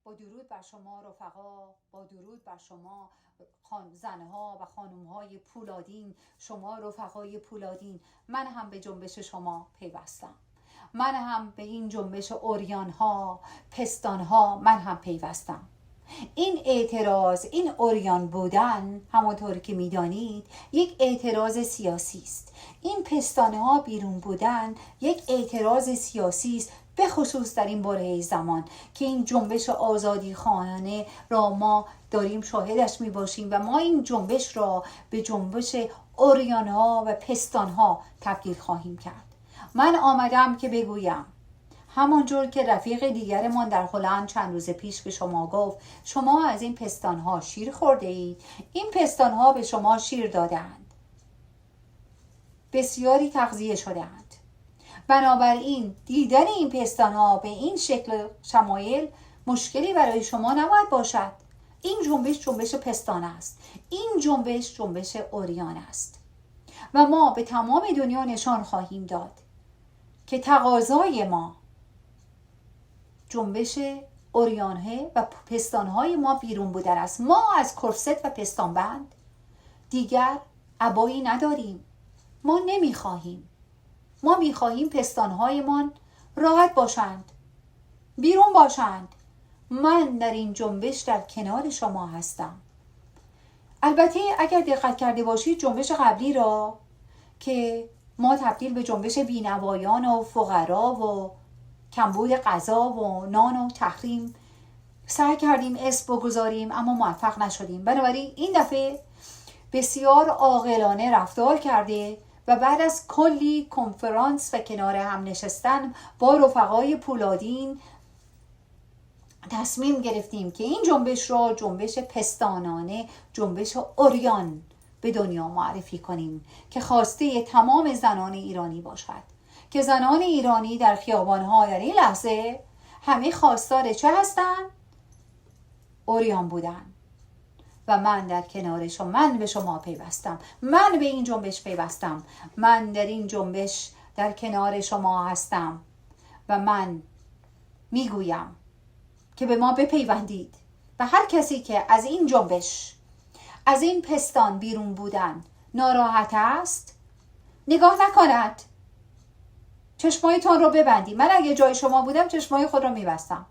با درود بر شما رفقا، با درود بر شما زنها و خانمهای پولادین، شما رفقای پولادین. من هم به جنبش شما پیوستم، من هم به این جنبش اوریانها، پستانها من هم پیوستم. این اعتراض، این اوریان بودن، همونطور که میدانید یک اعتراض سیاسی است. این پستانه ها بیرون بودن یک اعتراض سیاسی است، به خصوص در این باره زمان که این جنبش آزادی خواهانه را ما داریم شاهدش می باشیم و ما این جنبش را به جنبش اوریان ها و پستان ها تبدیل خواهیم کرد. من آمدم که بگویم همانجور که رفیق دیگرمان در هلند چند روز پیش به شما گفت شما از این پستانها شیر خورده اید، این پستانها به شما شیر دادند، بسیاری تغذیه شدند. بنابراین دیدن این پستانها به این شکل شمایل مشکلی برای شما نباید باشد. این جنبش جنبش پستان است، این جنبش جنبش اوریان است و ما به تمام دنیا نشان خواهیم داد که تقاضای ما جنبش اوریانه و پستانهای ما بیرون بودن است. ما از کرست و پستانبند دیگر عبایی نداریم، ما نمیخواهیم. ما میخواهیم پستانهایمان راحت باشند، بیرون باشند. من در این جنبش در کنار شما هستم. البته اگر دقت کرده باشید جنبش قبلی را که ما تبدیل به جنبش بینوایان و فقرا و کمبود غذا و نان و تحریم سعی کردیم اسم بگذاریم اما موفق نشدیم. بنابراین این دفعه بسیار عاقلانه رفتار کرده و بعد از کلی کنفرانس و کنار هم نشستن با رفقای پولادین تصمیم گرفتیم که این جنبش را جنبش پستانانه، جنبش اوریان به دنیا معرفی کنیم که خواسته تمام زنان ایرانی باشد، که زنان ایرانی در خیابان‌ها در این لحظه همه خواستار چه هستند؟ اوریان بودن. و من در کنار شما، من به شما پیوستم، من به این جنبش پیوستم، من در این جنبش در کنار شما هستم و من میگویم که به ما بپیوندید و هر کسی که از این جنبش، از این پستان بیرون بودن ناراحت است نگاه نکند، چشمایتان رو ببندید. من اگه جای شما بودم چشمای خود رو میبستم.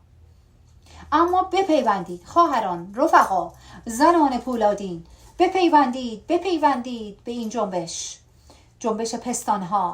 اما بپیوندید خواهران، رفقا، زنان پولادین، بپیوندید به این جنبش، جنبش پستانها.